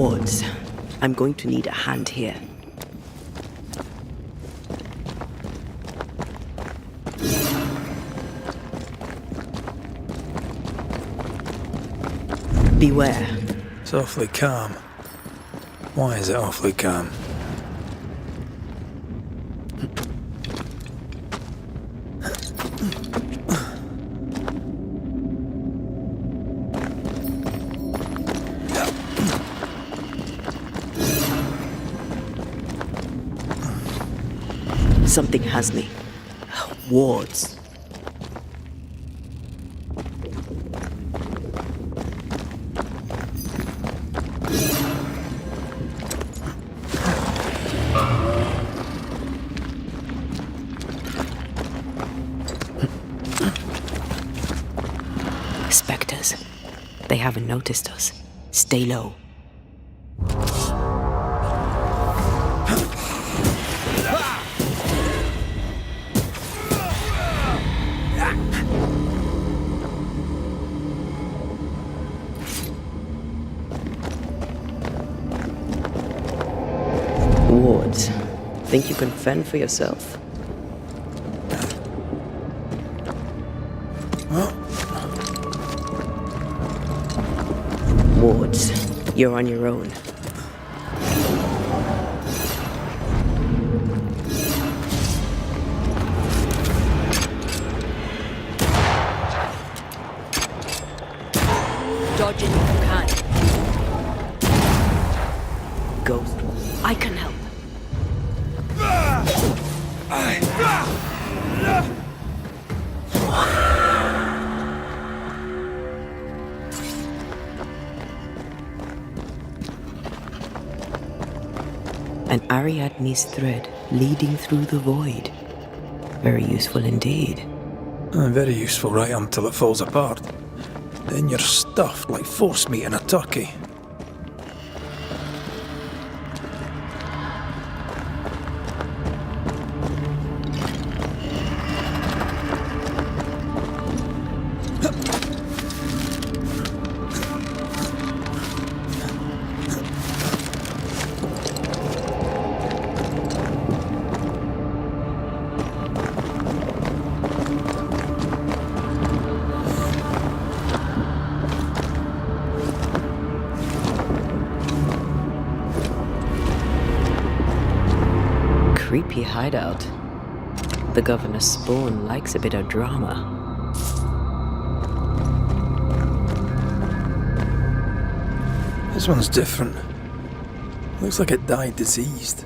Wards. I'm going to need a hand here. Beware. It's awfully calm. Why is it awfully calm? Something has me. Wards. Spectres. They haven't noticed us. Stay low. Wards, think you can fend for yourself? Wards, you're on your own. Dodge it if you can. Ghost, I can help. An Ariadne's thread leading through the void. Very useful indeed. Very useful right until it falls apart. Then you're stuffed like force meat in a turkey. Creepy hideout. The governor's spawn likes a bit of drama. This one's different. Looks like it died diseased.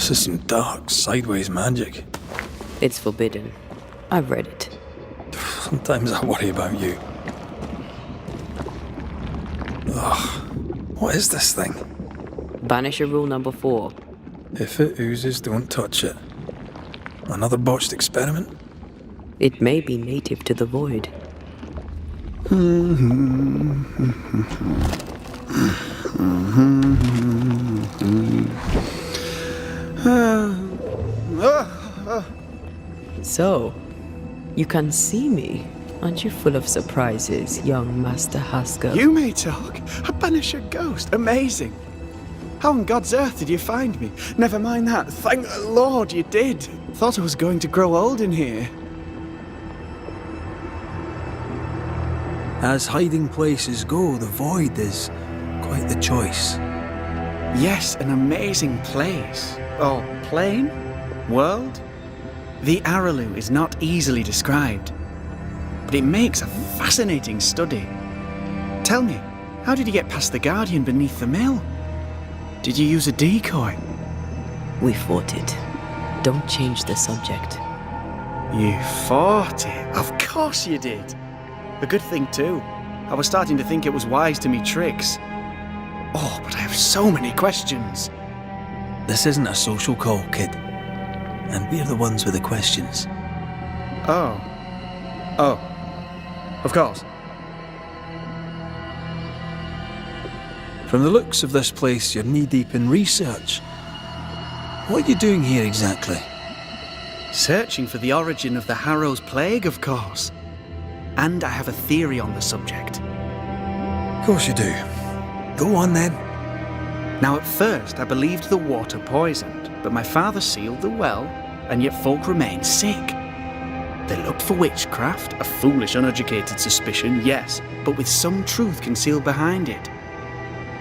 This is some dark, sideways magic. It's forbidden. I've read it. Sometimes I worry about you. Ugh. What is this thing? Banisher rule number 4. If it oozes, don't touch it. Another botched experiment? It may be native to the void. So, you can see me. Aren't you full of surprises, young Master Haskell? You may talk. A Banisher ghost. Amazing. How on God's earth did you find me? Never mind that. Thank the Lord you did. Thought I was going to grow old in here. As hiding places go, the void is quite the choice. Yes, an amazing place. Or plane? World? The Araloo is not easily described, but it makes a fascinating study. Tell me, how did you get past the Guardian beneath the mill? Did you use a decoy? We fought it. Don't change the subject. You fought it? Of course you did. A good thing too. I was starting to think it was wise to me tricks. Oh, but I have so many questions. This isn't a social call, kid. And we're the ones with the questions. Oh. Oh. Of course. From the looks of this place, you're knee-deep in research. What are you doing here exactly? Searching for the origin of the Harrow's plague, of course. And I have a theory on the subject. Of course you do. Go on then. Now, at first, I believed the water poisoned, but my father sealed the well, and yet folk remained sick. They looked for witchcraft, a foolish, uneducated suspicion, yes, but with some truth concealed behind it.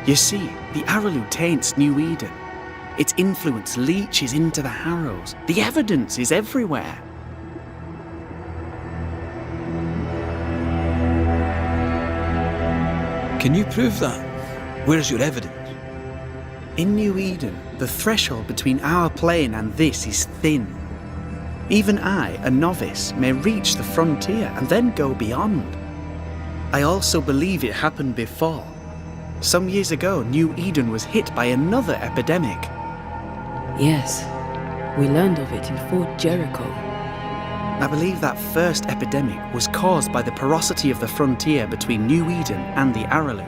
You see, the Araloo taints New Eden. Its influence leaches into the Harrows. The evidence is everywhere. Can you prove that? Where's your evidence? In New Eden, the threshold between our plane and this is thin. Even I, a novice, may reach the frontier and then go beyond. I also believe it happened before. Some years ago, New Eden was hit by another epidemic. Yes, we learned of it in Fort Jericho. I believe that first epidemic was caused by the porosity of the frontier between New Eden and the Araloo.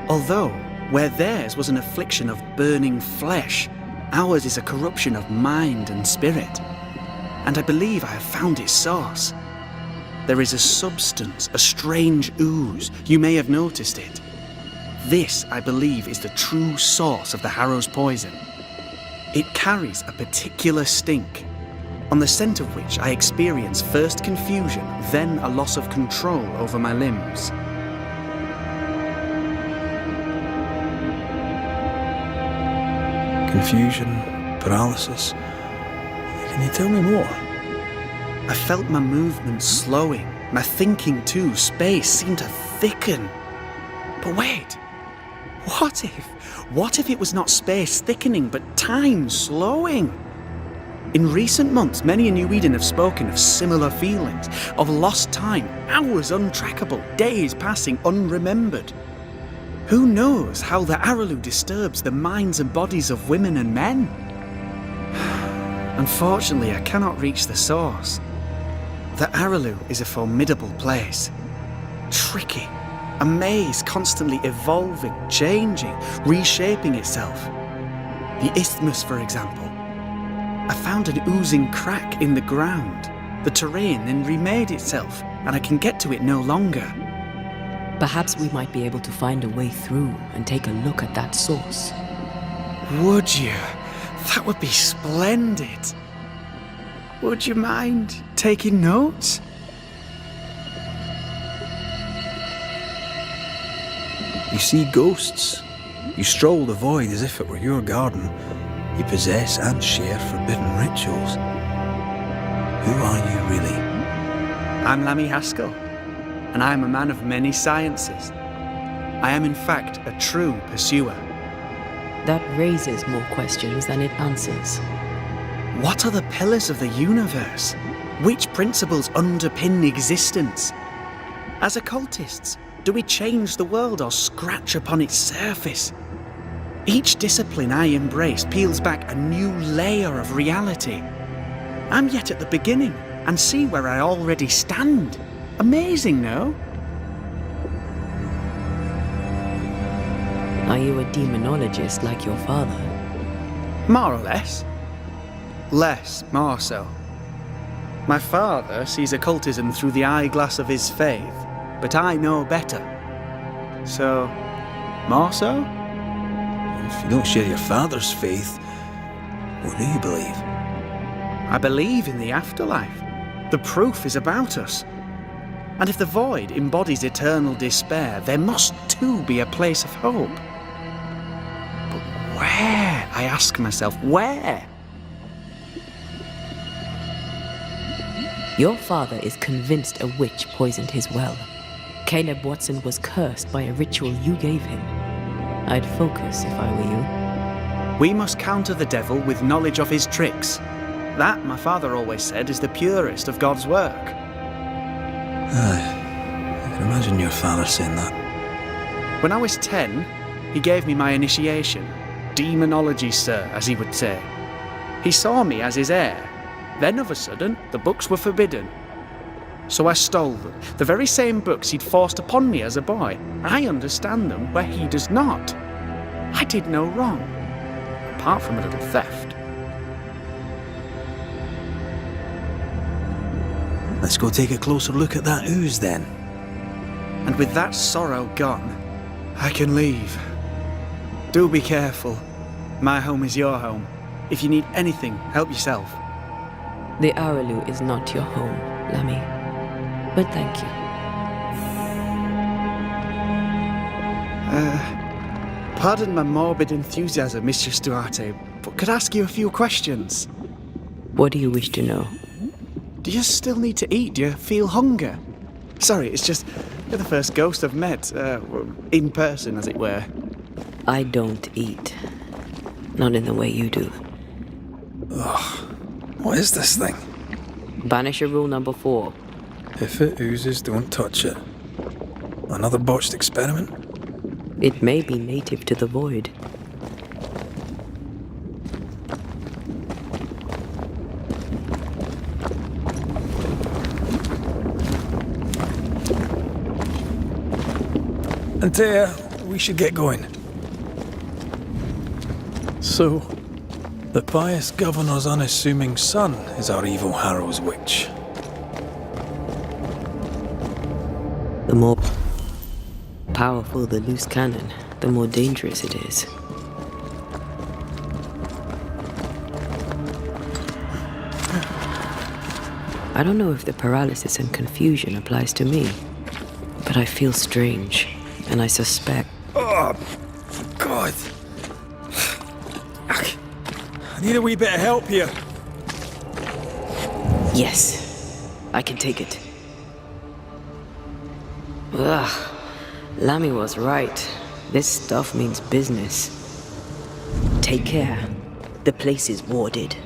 Although, where theirs was an affliction of burning flesh, ours is a corruption of mind and spirit. And I believe I have found its source. There is a substance, a strange ooze. You may have noticed it. This, I believe, is the true source of the Harrow's poison. It carries a particular stink, on the scent of which I experience first confusion, then a loss of control over my limbs. Confusion, paralysis. Can you tell me more? I felt my movements slowing, my thinking too. Space seemed to thicken. But wait, what if it was not space thickening, but time slowing? In recent months, many in New Eden have spoken of similar feelings, of lost time, hours untrackable, days passing unremembered. Who knows how the Araloo disturbs the minds and bodies of women and men? Unfortunately, I cannot reach the source. The Araloo is a formidable place. Tricky, a maze constantly evolving, changing, reshaping itself. The isthmus, for example. I found an oozing crack in the ground. The terrain then remade itself, and I can get to it no longer. Perhaps we might be able to find a way through and take a look at that source. Would you? That would be splendid. Would you mind taking notes? You see ghosts. You stroll the void as if it were your garden. You possess and share forbidden rituals. Who are you really? I'm Lammy Haskell, and I am a man of many sciences. I am in fact a true pursuer. That raises more questions than it answers. What are the pillars of the universe? Which principles underpin existence? As occultists, do we change the world or scratch upon its surface? Each discipline I embrace peels back a new layer of reality. I'm yet at the beginning and see where I already stand. Amazing, no? Are you a demonologist like your father? More or less. Less, more so. My father sees occultism through the eyeglass of his faith, but I know better. So, more so? If you don't share your father's faith, what do you believe? I believe in the afterlife. The proof is about us. And if the void embodies eternal despair, there must too be a place of hope. But where? I ask myself, where? Your father is convinced a witch poisoned his well. Caleb Watson was cursed by a ritual you gave him. I'd focus if I were We must counter the devil with knowledge of his tricks. That, my father always said, is the purest of God's work. Aye, I can imagine your father saying that. When I was 10, he gave me my initiation. Demonology, sir, as he would say. He saw me as his heir. Then, of a sudden, The books were forbidden. So I stole them. The very same books he'd forced upon me as a boy. I understand them where he does not. I did no wrong, apart from a little theft. Let's go take a closer look at that ooze then. And with that sorrow gone, I can leave. Do be careful. My home is your home. If you need anything, help yourself. The Araloo is not your home, Lammy. But thank you. Pardon my morbid enthusiasm, Mistress Duarte, but could I ask you a few questions? What do you wish to know? Do you still need to eat? Do you feel hunger? Sorry, it's just you're the first ghost I've met, in person, as it were. I don't eat. Not in the way you do. Ugh. What is this thing? Banisher rule number 4. If it oozes, don't touch it. Another botched experiment? It may be native to the void. Antea, we should get going. So, the pious governor's unassuming son is our evil Harrow's witch. The more powerful the loose cannon, the more dangerous it is. I don't know if the paralysis and confusion applies to me, but I feel strange, and I suspect... Oh, God. I need a wee bit of help here. Yes, I can take it. Ugh. Lammy was right. This stuff means business. Take care. The place is warded.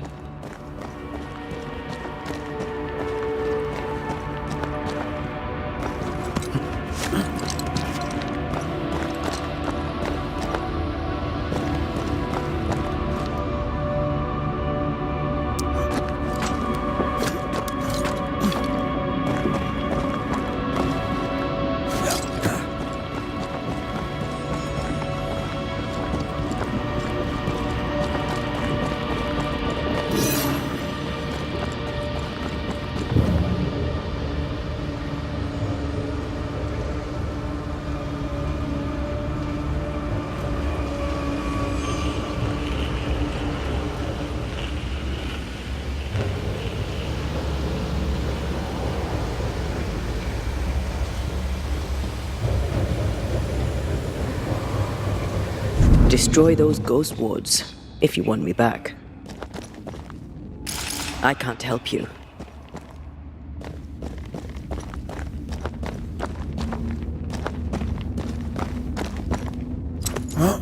Destroy those ghost wards, if you want me back. I can't help you. Huh?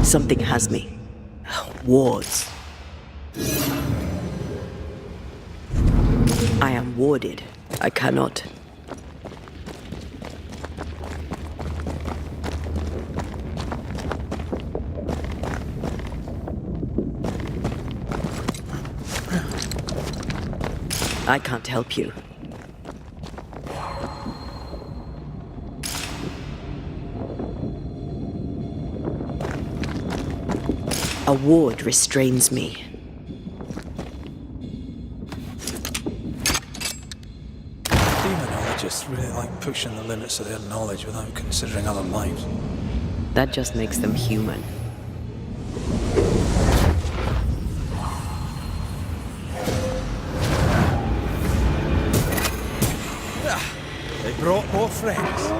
Something has me. Wards. I am warded. I cannot. I can't help you. A ward restrains me. Demonologists really like pushing the limits of their knowledge without considering other lives. That just makes them human. They brought more friends.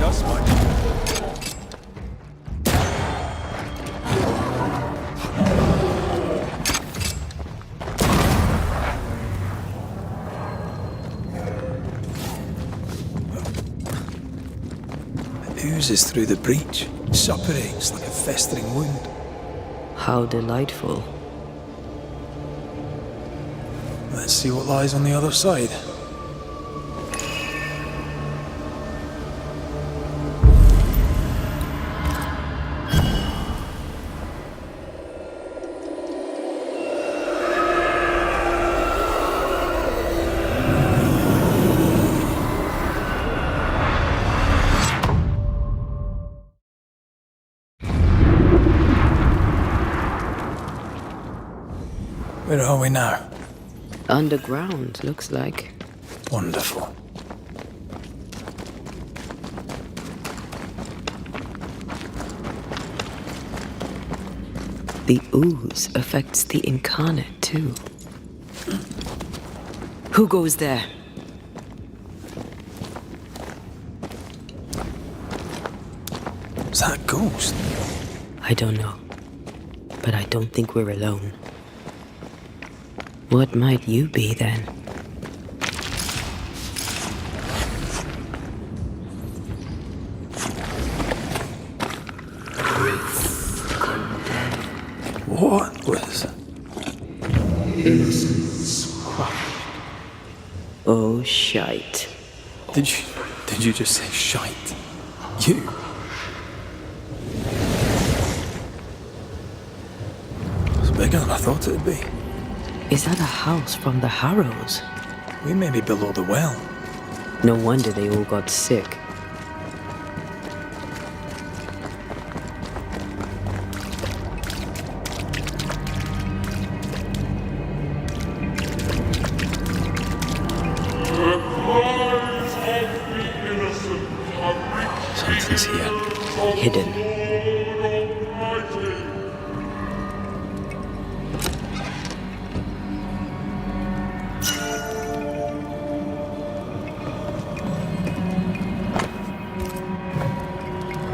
Us much. oozes through the breach, suppurates like a festering wound. How delightful. Let's see what lies on the other side. Where are we now? Underground, looks like. Wonderful. The ooze affects the incarnate, too. Who goes there? Is that a ghost? I don't know. But I don't think we're alone. What might you be, then? What was... Innocence crushed. Oh, shite. Did you just say shite? You? It's bigger than I thought it'd be. Is that a house from the Harrows? We may be below the well. No wonder they all got sick. Something's here. Hidden.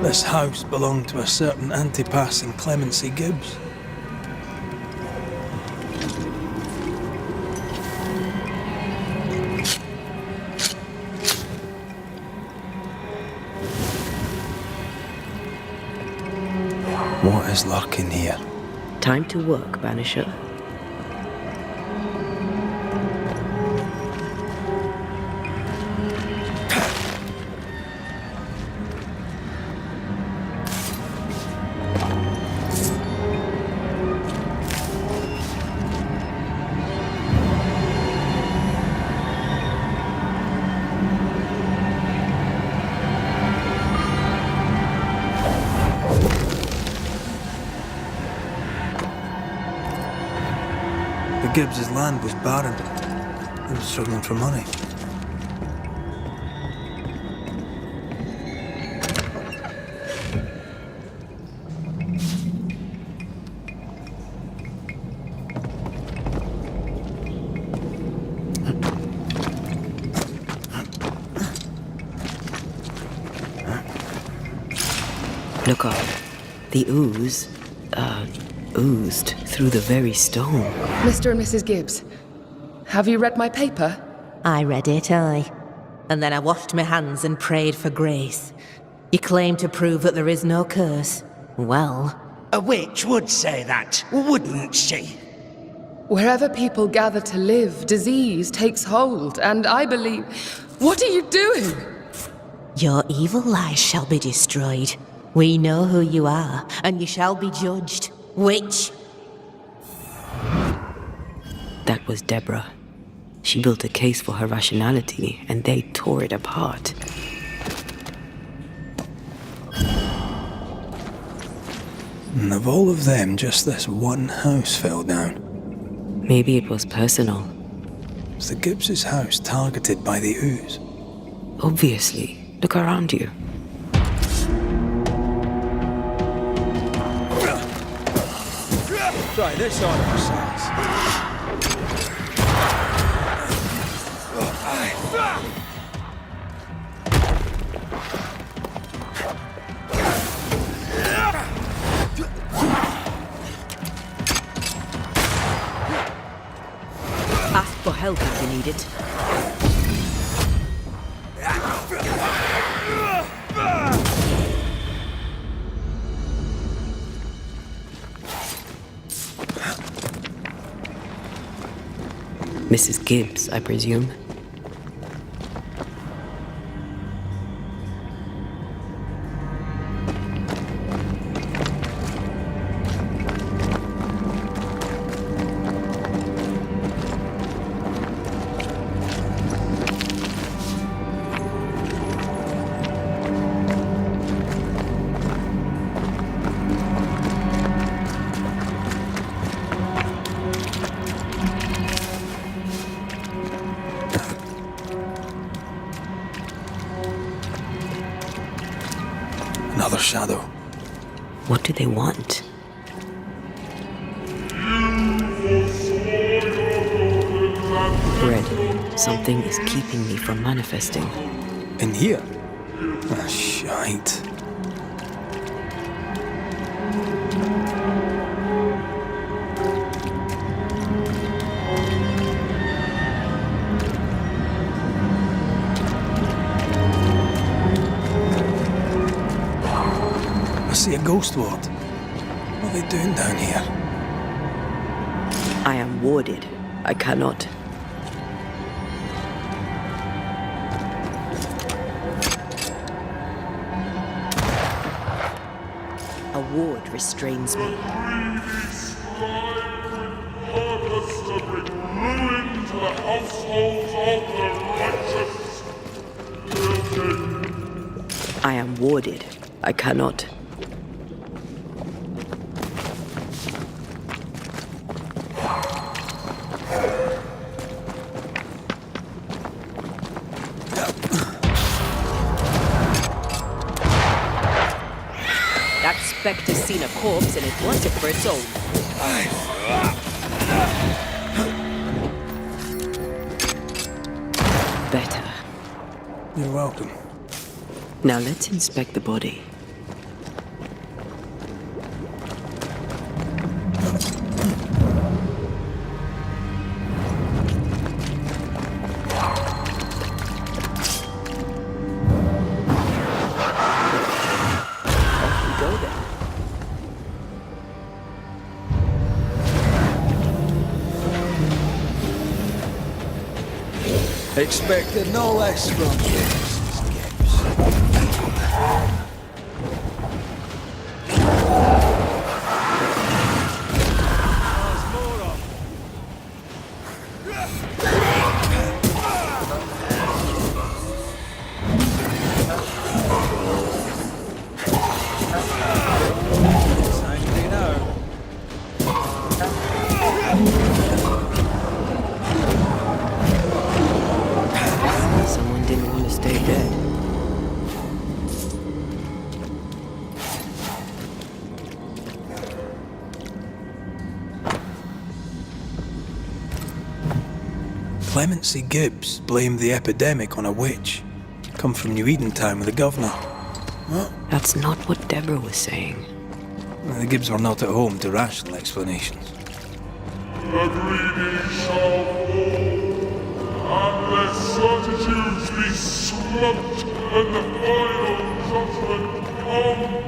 This house belonged to a certain Antipas and Clemency Gibbs. What is lurking here? Time to work, Banisher. The Gibbs' land was barren. They were struggling for money. Look up. The ooze, oozed through the very stone. Mr. and Mrs. Gibbs, have you read my paper? I read it, aye. And then I washed my hands and prayed for grace. You claim to prove that there is no curse. Well, A witch would say that, wouldn't she? Wherever people gather to live, disease takes hold, and I believe... What are you doing? your evil lies shall be destroyed. We know who you are, and you shall be judged. Witch! That was Deborah. She built a case for her rationality, and they tore it apart. And of all of them, just this one house fell down. Maybe it was personal. Was the Gibbs' house targeted by the ooze? Obviously. Look around you. Try this on ourselves. Ask for help if you need it. Mrs. Gibbs, I presume. Another shadow. What do they want? Red, something is keeping me from manifesting. In here? Ah, shite. I see a ghost ward. What are they doing down here? I am warded. I cannot. A ward restrains me. I am warded. I cannot. That specter's seen a corpse and it wants it for its own. Better. You're welcome. Now let's inspect the body. Off we go then. Expected no less from you, Mrs. Gibbs. Someone didn't want to stay dead. Clemency Gibbs blamed the epidemic on a witch. Come from New Eden town with the governor. What? That's not what Deborah was saying. The Gibbs were not at home to rational explanations. The greedy shall fall, unless certitudes be swamped and the final judgment comes.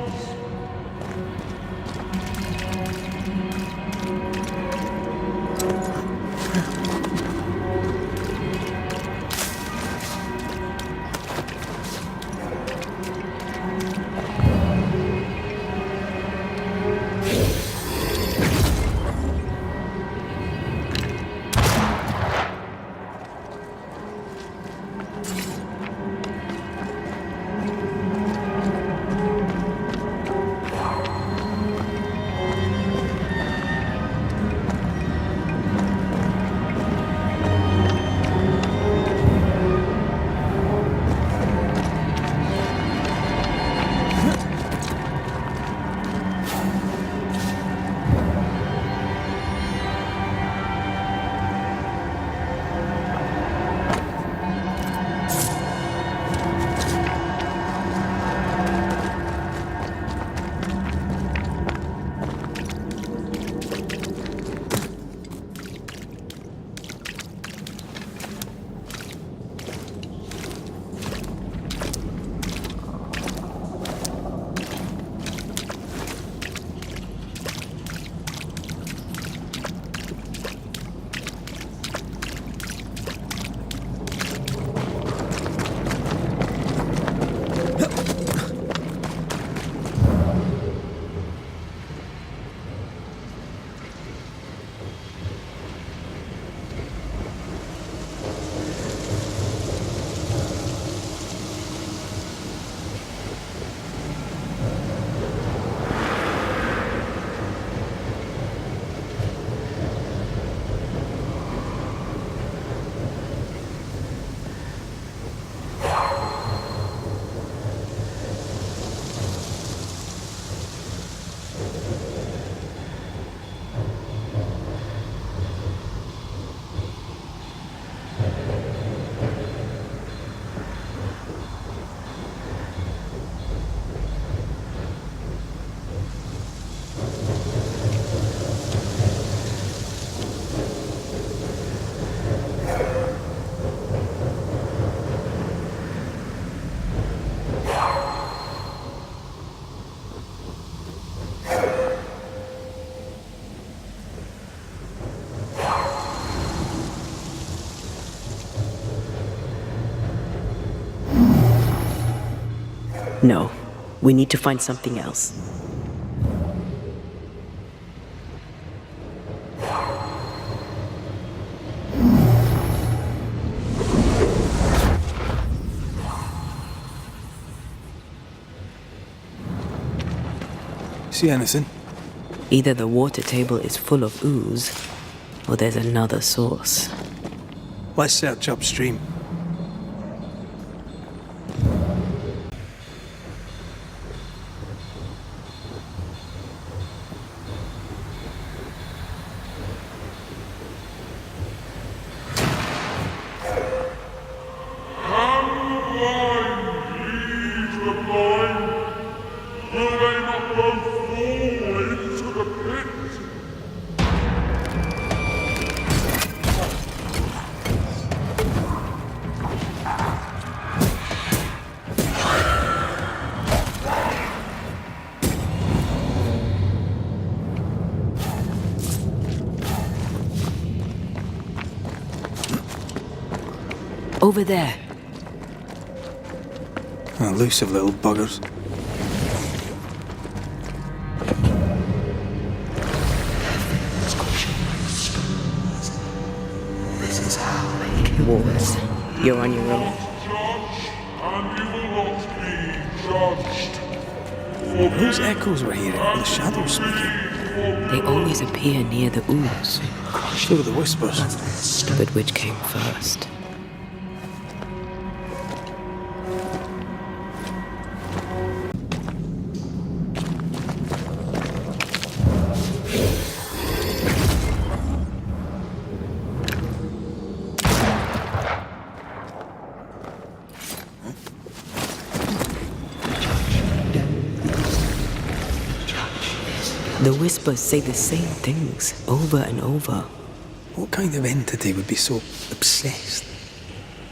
No, we need to find something else. See anything? Either the water table is full of ooze, or there's another source. Let's search upstream. Over there. Elusive little buggers. Wars. You're on your own. And you will not be judged. Those echoes we're hearing are the shadows speaking. They always appear near the ooze. So are the whispers. But which came first? The whispers say the same things over and over. What kind of entity would be so obsessed?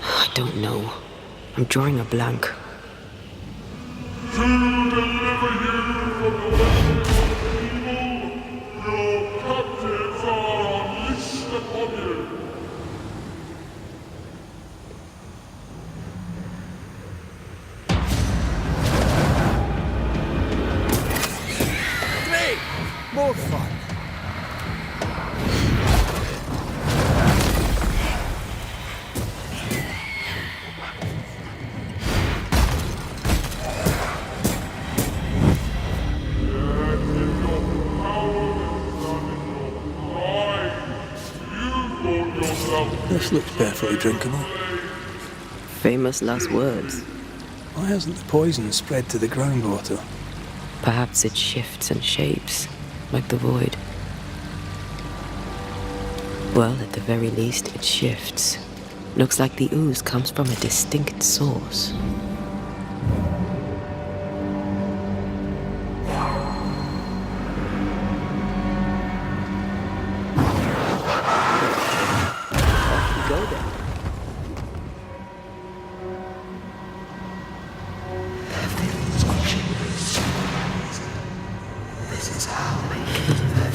I don't know. I'm drawing a blank. To deliver you from the weapons of evil, your captives are unleashed upon you. More fun. This looks perfectly drinkable. Famous last words. Why hasn't the poison spread to the groundwater? Perhaps it shifts and shapes, like the void. Well, at the very least, it shifts. Looks like the ooze comes from a distinct source.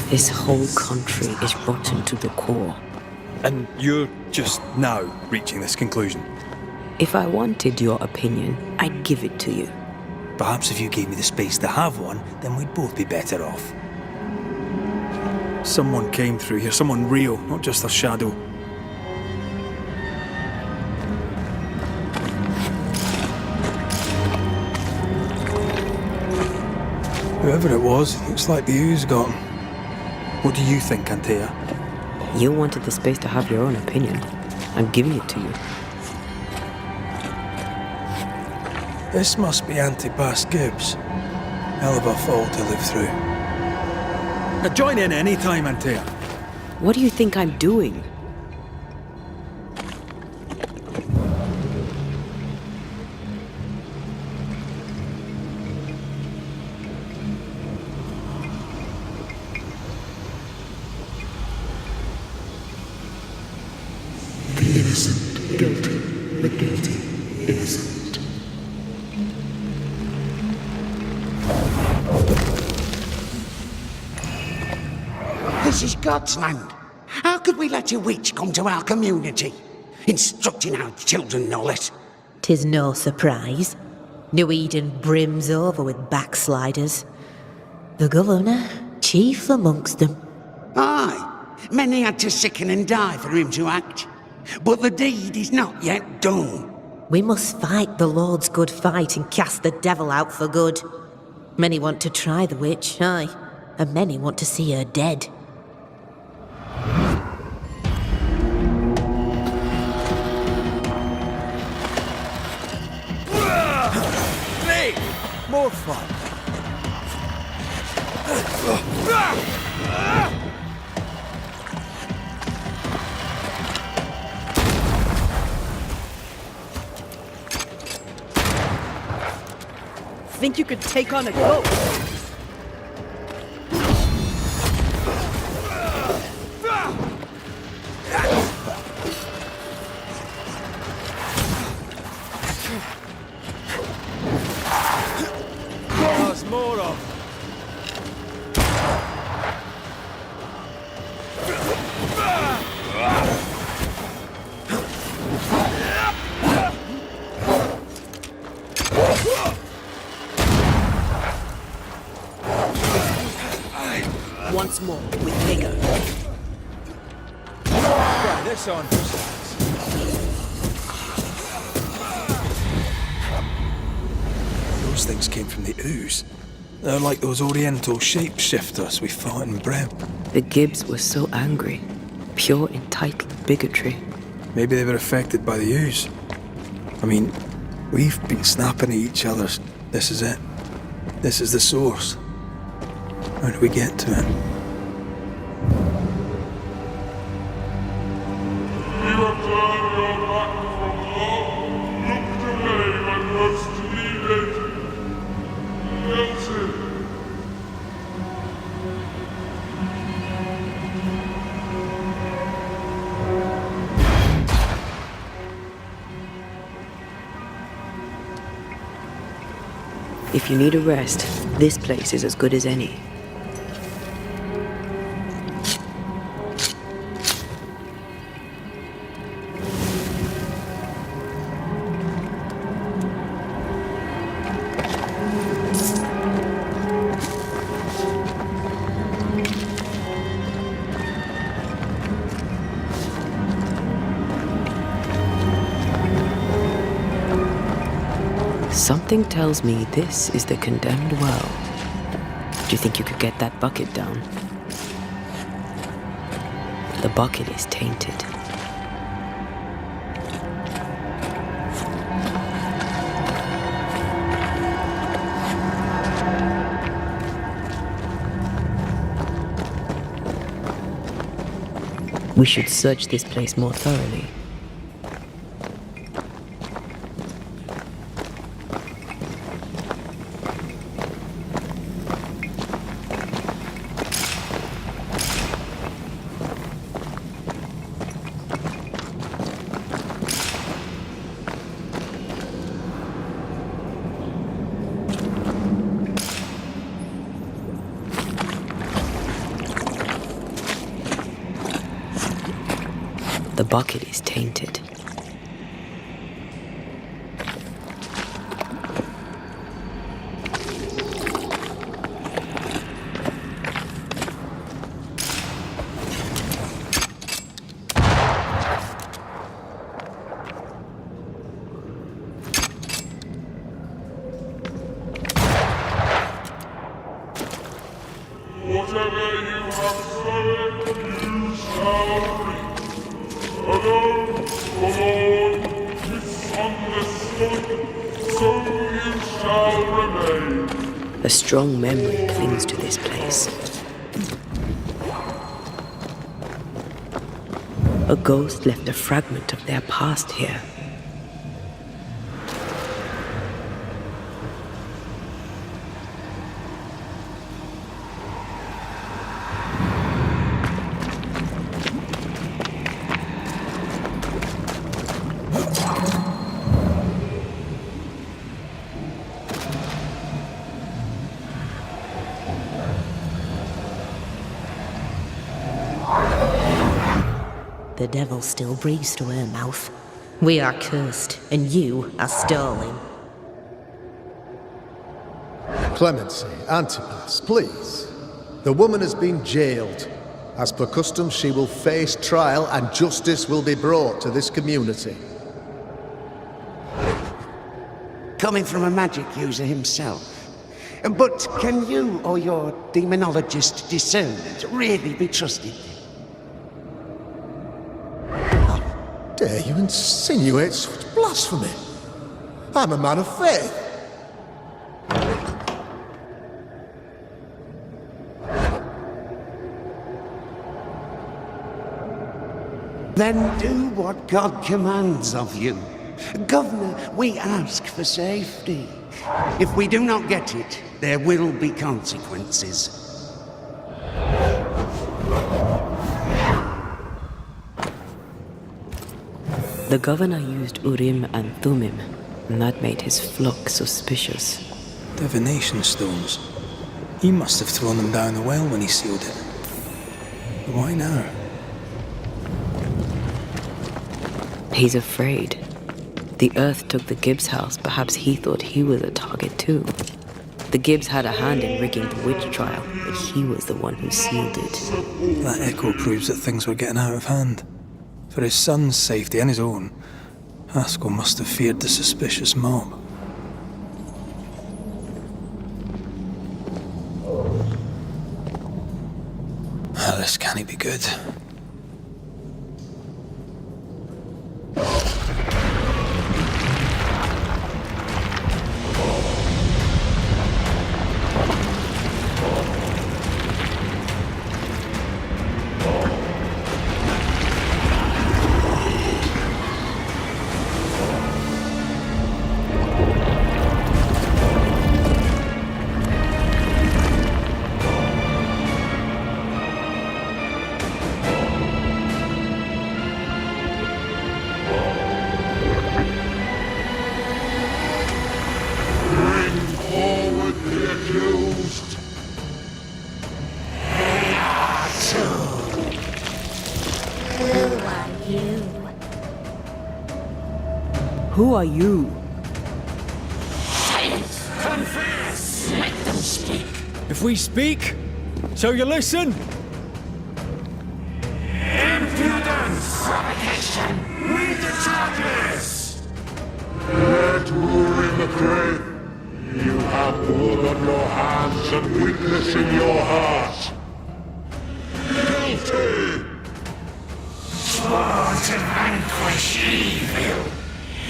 This whole country is rotten to the core. And you're just now reaching this conclusion? If I wanted your opinion, I'd give it to you. Perhaps if you gave me the space to have one, then we'd both be better off. Someone came through here, someone real, not just a shadow. Whoever it was, looks like the ooze got him. What do you think, Antea? You wanted the space to have your own opinion. I'm giving it to you. This must be Antipas Gibbs. Hell of a fall to live through. Now join in any time, Antea. What do you think I'm doing? Innocent, guilty, the guilty, innocent. This is God's land. How could we let a witch come to our community? Instructing our children, no less. 'Tis no surprise. New Eden brims over with backsliders. The governor, chief amongst them. Aye, many had to sicken and die for him to act. But the deed is not yet done. We must fight the Lord's good fight and cast the devil out for good. Many want to try the witch, aye, and many want to see her dead. Hey! More fun. Think you could take on a ghost? There's more of. Once more, with vigor. Try this on for size. Those things came from the ooze. They're like those oriental shapeshifters we fought in Brem. The Gibbs were so angry. Pure entitled bigotry. Maybe they were affected by the ooze. I mean, we've been snapping at each other. This is it. This is the source. How do we get to it? You have turned your back from love, looked away when most needed. Guilty. If you need a rest, this place is as good as any. Something tells me this is the condemned well. Do you think you could get that bucket down? The bucket is tainted. We should search this place more thoroughly. The bucket is tainted. Whatever you have sown, you shall reap. Alone, forlorn, misunderstood, so you shall remain. A strong memory clings to this place. A ghost left a fragment of their past here. The devil still breathes through her mouth. We are cursed, and you are stolen. Clemency, Antipas, please. The woman has been jailed. As per custom, she will face trial and justice will be brought to this community. Coming from a magic user himself. But can you or your demonologist discernment really be trusted? How dare you insinuate such blasphemy? I'm a man of faith. Then do what God commands of you. Governor, we ask for safety. If we do not get it, there will be consequences. The governor used Urim and Thummim, and that made his flock suspicious. Divination stones. He must have thrown them down the well when he sealed it. But why now? He's afraid. The Earth took the Gibbs house. Perhaps he thought he was a target too. The Gibbs had a hand in rigging the witch trial, but he was the one who sealed it. That echo proves that things were getting out of hand. For his son's safety and his own, Haskell must have feared the suspicious mob. This can't be good. Who are you? Confess! Let them speak! If we speak, so you listen? Impudence! Provocation! Read the charges! Let Urim pray. You have blood on your hands and weakness in your heart. Guilty! Sworn to vanquish evil!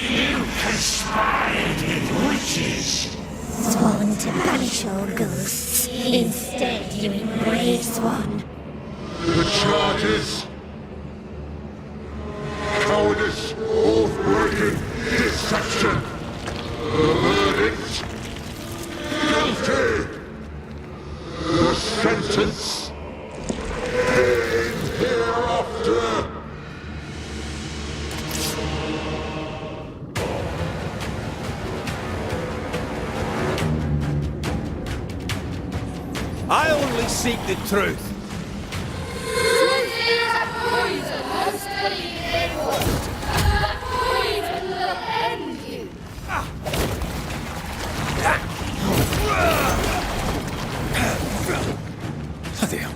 You conspired with witches! Sworn to banish all ghosts. Instead, you embrace one. The charges. Cowardice, oath-breaking, deception. The verdict. Guilty. The sentence. Pain hereafter. I only seek the truth. Truth is a poison, mostly evil. That poison will end you. Bloody hell.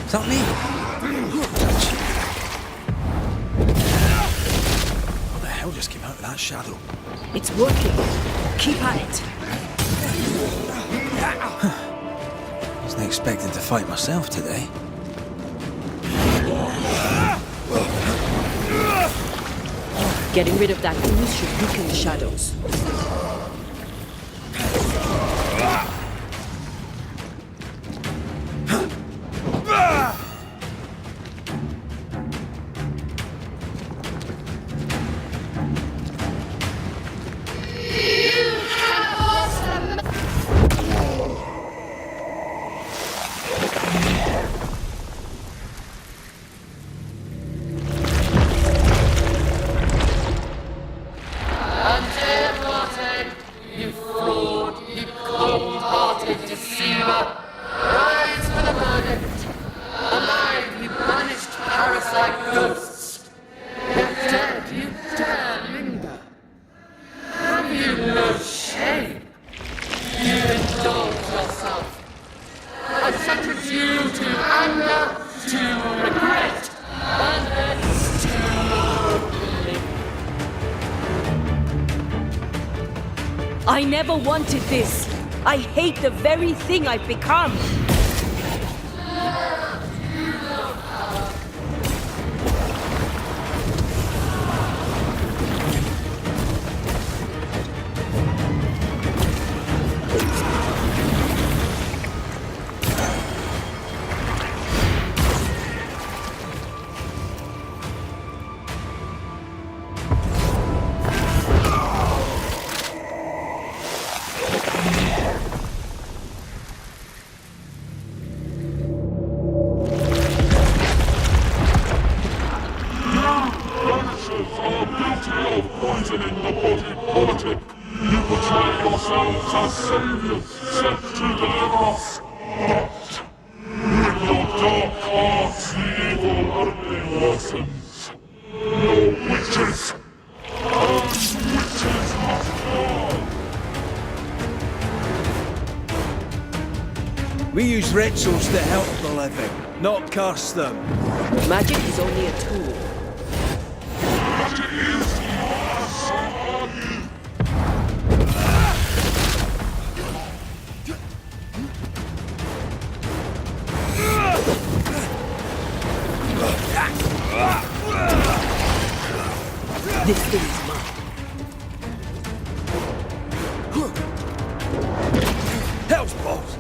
Is that me? What the hell just came out of that shadow? It's working. Keep at it. Wasn't expecting to fight myself today. Getting rid of that ooze should weaken the shadows. Until what I never wanted this. I hate the very thing I've become. Banishers are guilty of poisoning the body politic. You portray yourselves as saviors sent to deliver us. But with your dark arts, the evil only worsens. No witches. And witches must fall. We use rituals to help the living, not curse them. Magic is only a tool. Magic is your sword. This thing is mine. Hell's balls!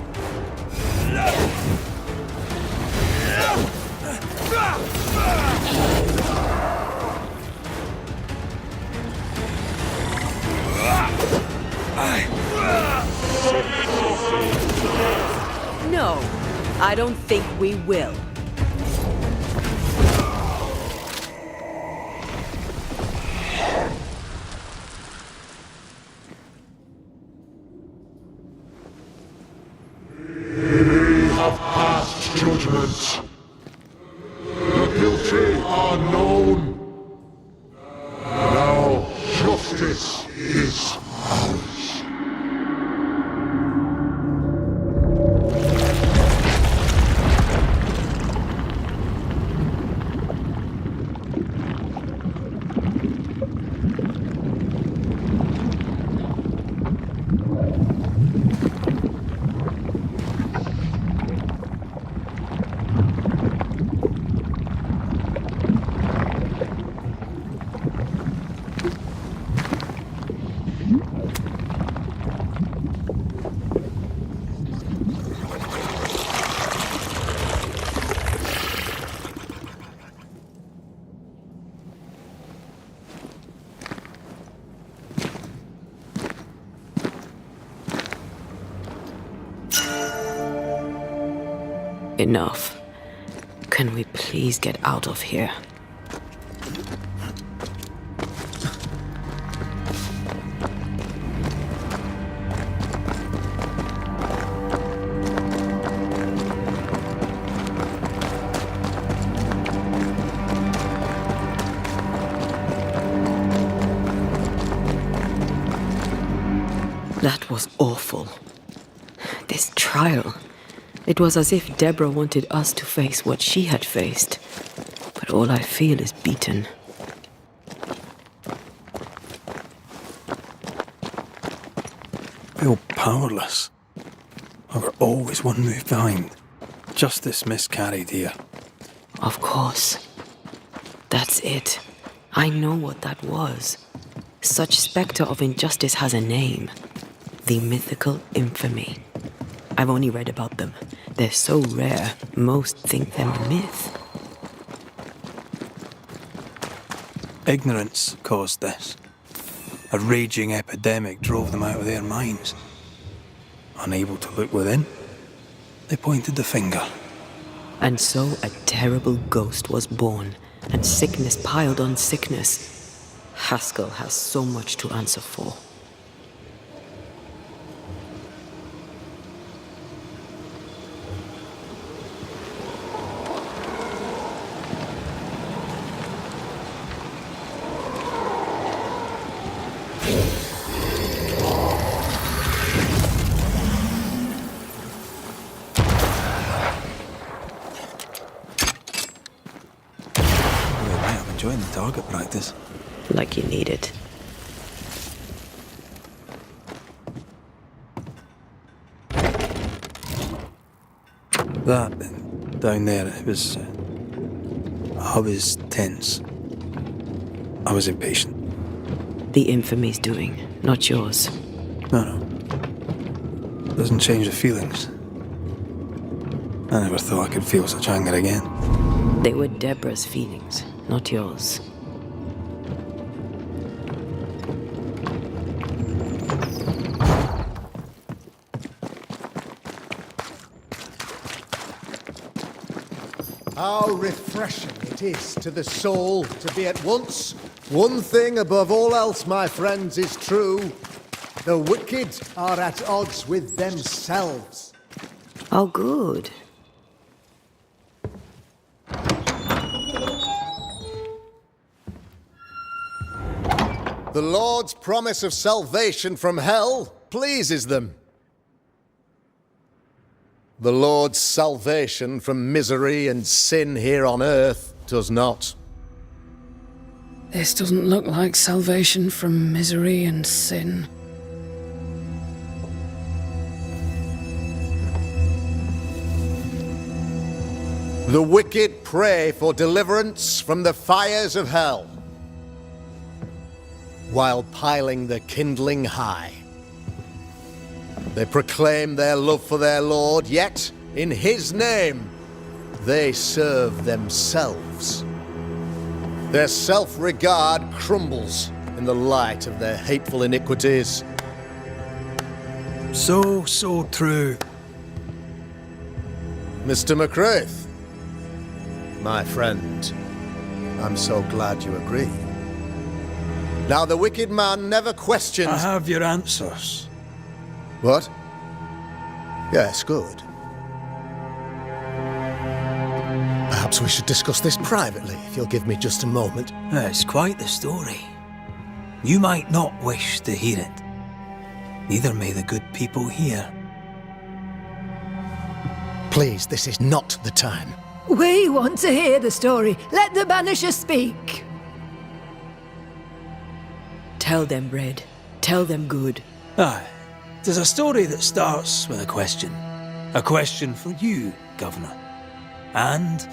No, I don't think we will. We have passed judgment. The guilty are known. Now justice is ours. Enough. Can we please get out of here? That was awful. This trial. It was as if Deborah wanted us to face what she had faced. But all I feel is beaten. I feel powerless. I were always one move behind. Justice miscarried here. Of course. That's it. I know what that was. Such spectre of injustice has a name. The mythical infamy. I've only read about them. They're so rare, most think them a myth. Ignorance caused this. A raging epidemic drove them out of their minds. Unable to look within, they pointed the finger. And so a terrible ghost was born, and sickness piled on sickness. Haskell has so much to answer for. Enjoying the target practice. Like you need it. That down there, it was... I was tense. I was impatient. The infamy's doing, not yours. No. Doesn't change the feelings. I never thought I could feel such anger again. They were Deborah's feelings, not yours. How refreshing it is to the soul to be at once. One thing above all else, my friends, is true. The wicked are at odds with themselves. Oh, good. The Lord's promise of salvation from hell pleases them. The Lord's salvation from misery and sin here on earth does not. This doesn't look like salvation from misery and sin. The wicked pray for deliverance from the fires of hell, while piling the kindling high. They proclaim their love for their Lord, yet, in His name, they serve themselves. Their self-regard crumbles in the light of their hateful iniquities. So true. Mr. McCraith, my friend, I'm so glad you agree. Now, the wicked man never questions... I have your answers. What? Yes, good. Perhaps we should discuss this privately, if you'll give me just a moment. It's quite the story. You might not wish to hear it. Neither may the good people here. Please, this is not the time. We want to hear the story. Let the Banisher speak. Tell them, Red. Tell them good. Aye. There's a story that starts with a question. A question for you, Governor. And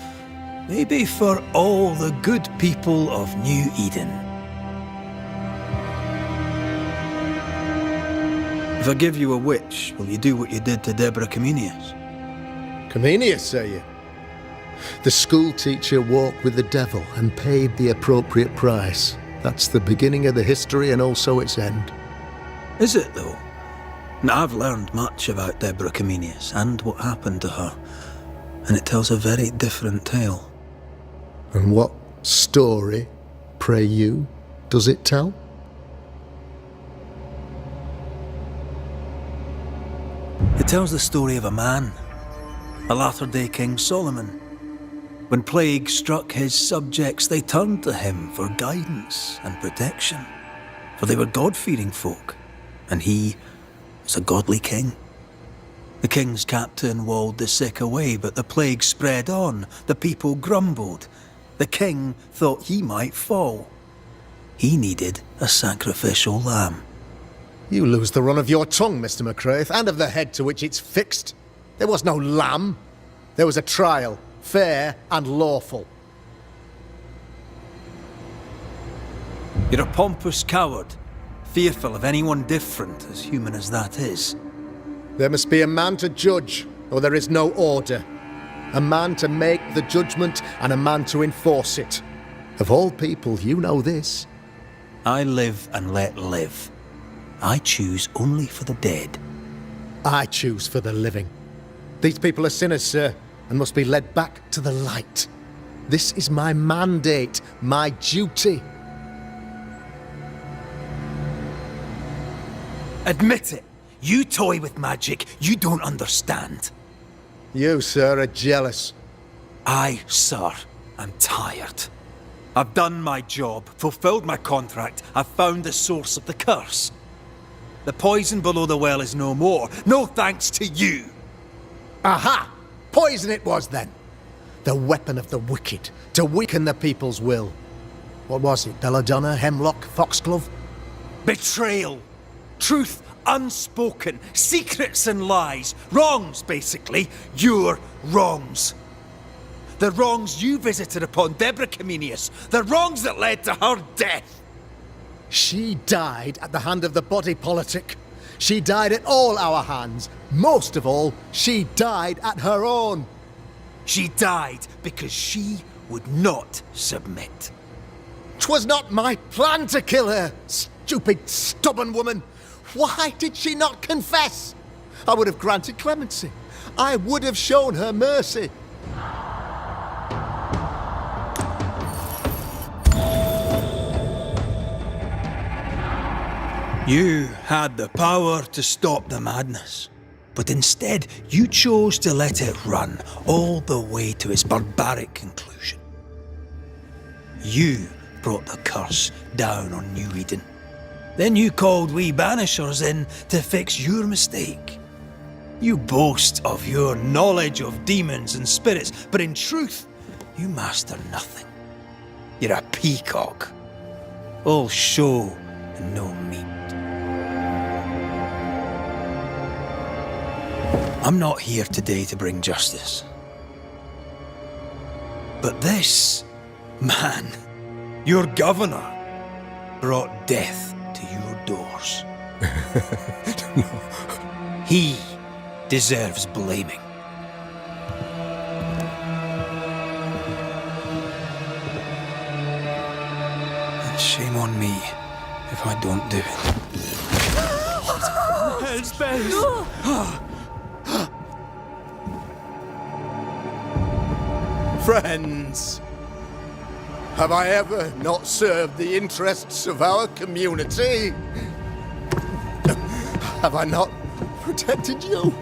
maybe for all the good people of New Eden. If I give you a witch, will you do what you did to Deborah Comenius? Comenius, say you? The school teacher walked with the devil and paid the appropriate price. That's the beginning of the history and also its end. Is it, though? Now, I've learned much about Deborah Comenius and what happened to her, and it tells a very different tale. And what story, pray you, does it tell? It tells the story of a man, a latter-day King Solomon. When plague struck his subjects, they turned to him for guidance and protection, for they were God-fearing folk, and he was a godly king. The king's captain walled the sick away, but the plague spread on. The people grumbled. The king thought he might fall. He needed a sacrificial lamb. You lose the run of your tongue, Mr. McCraith, and of the head to which it's fixed. There was no lamb. There was a trial, fair and lawful. You're a pompous coward, fearful of anyone different, as human as that is. There must be a man to judge, or there is no order. A man to make the judgment, and a man to enforce it. Of all people, you know this. I live and let live. I choose only for the dead. I choose for the living. These people are sinners, sir, and must be led back to the light. This is my mandate, my duty. Admit it. You toy with magic you don't understand. You, sir, are jealous. I, sir, am tired. I've done my job, fulfilled my contract, I've found the source of the curse. The poison below the well is no more, no thanks to you. Aha! Poison it was, then. The weapon of the wicked, to weaken the people's will. What was it, belladonna, hemlock, foxglove? Betrayal. Truth unspoken, secrets and lies. Wrongs, basically. Your wrongs. The wrongs you visited upon Deborah Comenius. The wrongs that led to her death. She died at the hand of the body politic. She died at all our hands. Most of all, she died at her own. She died because she would not submit. 'Twas not my plan to kill her, stupid, stubborn woman. Why did she not confess? I would have granted clemency. I would have shown her mercy. You had the power to stop the madness, but instead you chose to let it run all the way to its barbaric conclusion. You brought the curse down on New Eden. Then you called we Banishers in to fix your mistake. You boast of your knowledge of demons and spirits, but in truth, you master nothing. You're a peacock. All show and no meat. I'm not here today to bring justice. But this man, your governor, brought death to your doors. He deserves blaming. And shame on me if I don't do it. Hell's bells! Friends, have I ever not served the interests of our community? Have I not protected you?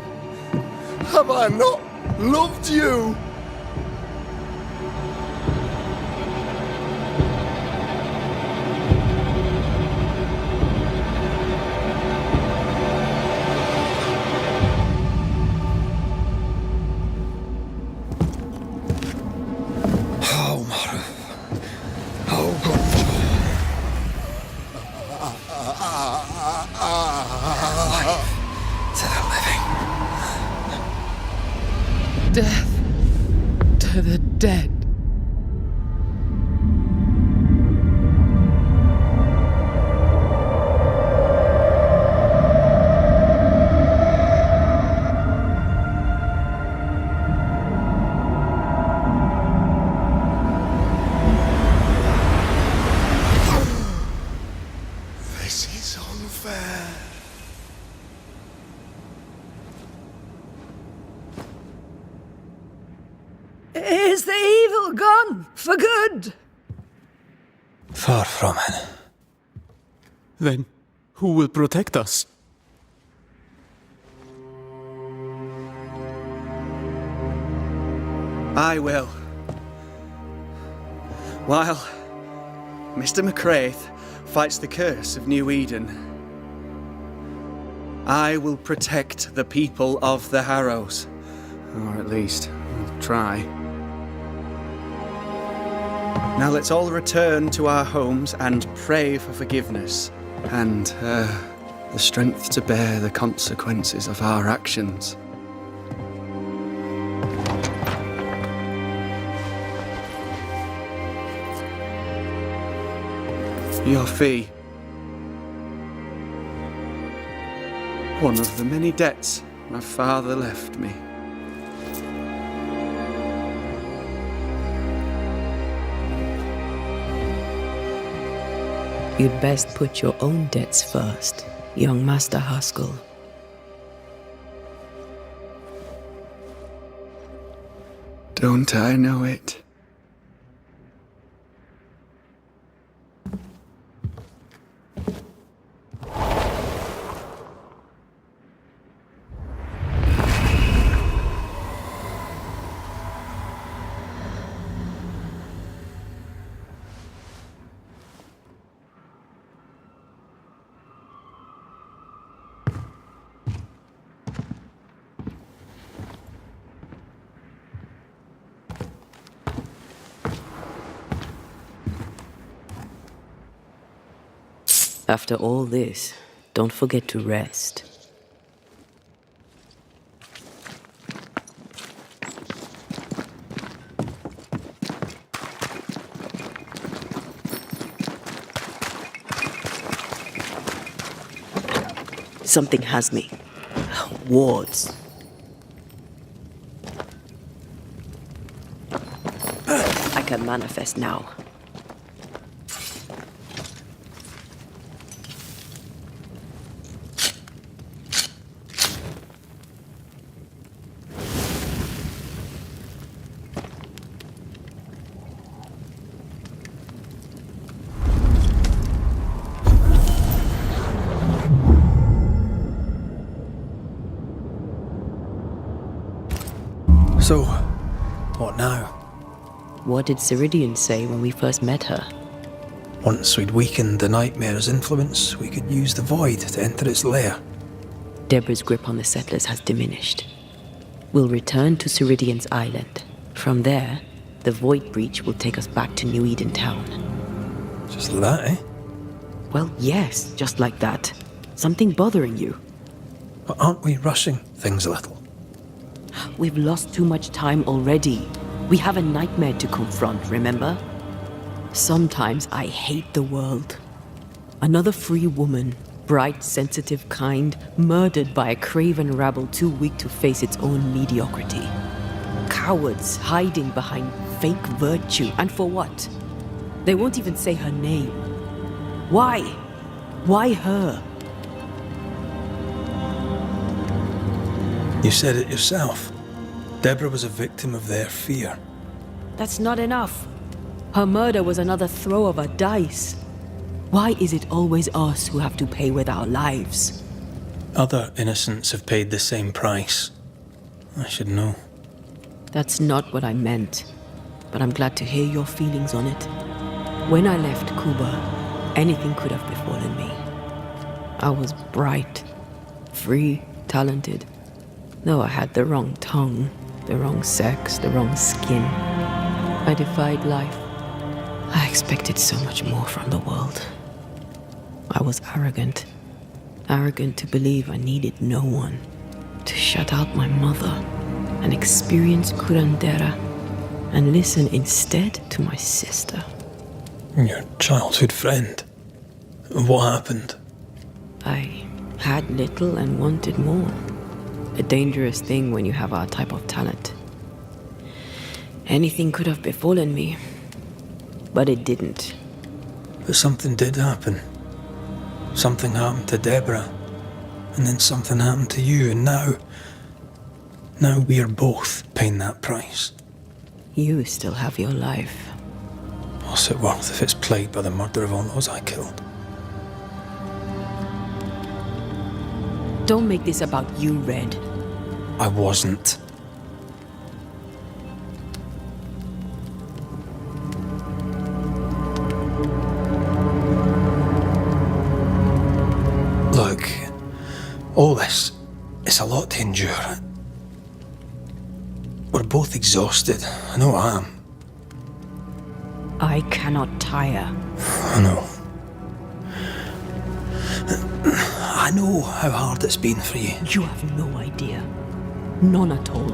Have I not loved you? Death to the dead. This is unfair. Is the evil gone for good? Far from it. Then, who will protect us? I will. While Mr. McCraith fights the curse of New Eden, I will protect the people of the Harrows. Or at least, I'll try. Now let's all return to our homes and pray for forgiveness and the strength to bear the consequences of our actions. Your fee. One of the many debts my father left me. You'd best put your own debts first, young Master Haskell. Don't I know it? After all this, don't forget to rest. Something has me. Wards. I can manifest now. So, what now? What did Ceridian say when we first met her? Once we'd weakened the nightmare's influence, we could use the void to enter its lair. Deborah's grip on the settlers has diminished. We'll return to Ceridian's island. From there, the void breach will take us back to New Eden Town. Just like that, eh? Well, yes, just like that. Something bothering you. But aren't we rushing things a little? We've lost too much time already. We have a nightmare to confront, remember? Sometimes I hate the world. Another free woman, bright, sensitive, kind, murdered by a craven rabble too weak to face its own mediocrity. Cowards hiding behind fake virtue. And for what? They won't even say her name. Why? Why her? You said it yourself. Deborah was a victim of their fear. That's not enough. Her murder was another throw of a dice. Why is it always us who have to pay with our lives? Other innocents have paid the same price. I should know. That's not what I meant, but I'm glad to hear your feelings on it. When I left Cuba, anything could have befallen me. I was bright, free, talented. Though I had the wrong tongue, the wrong sex, the wrong skin. I defied life. I expected so much more from the world. I was arrogant. Arrogant to believe I needed no one. To shut out my mother and experience curandera and listen instead to my sister. Your childhood friend. What happened? I had little and wanted more. A dangerous thing when you have our type of talent. Anything could have befallen me, but it didn't. But something did happen. Something happened to Deborah, and then something happened to you, and now we are both paying that price. You still have your life. What's it worth if it's plagued by the murder of all those I killed? Don't make this about you, Red. I wasn't. Look, all this, it's a lot to endure. We're both exhausted. I know I am. I cannot tire. I know. I know how hard it's been for you. You have no idea. None at all.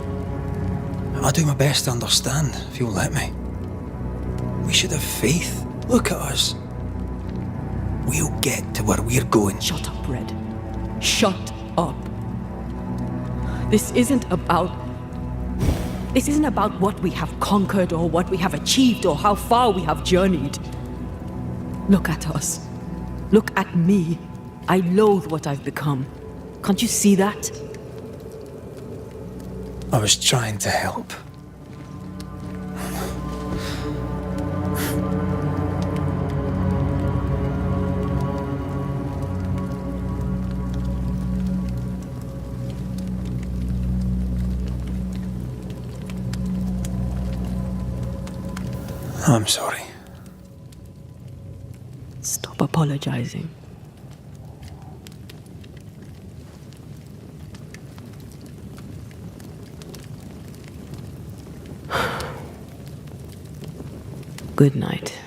I'll do my best to understand, if you'll let me. We should have faith. Look at us. We'll get to where we're going. Shut up, Red. Shut up. This isn't about what we have conquered or what we have achieved or how far we have journeyed. Look at us. Look at me. I loathe what I've become. Can't you see that? I was trying to help. I'm sorry. Stop apologizing. Good night.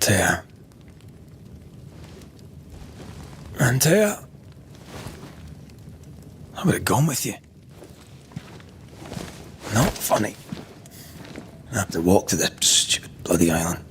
Antea. Antea? I would have gone with you. Not funny. I have to walk to the stupid bloody island.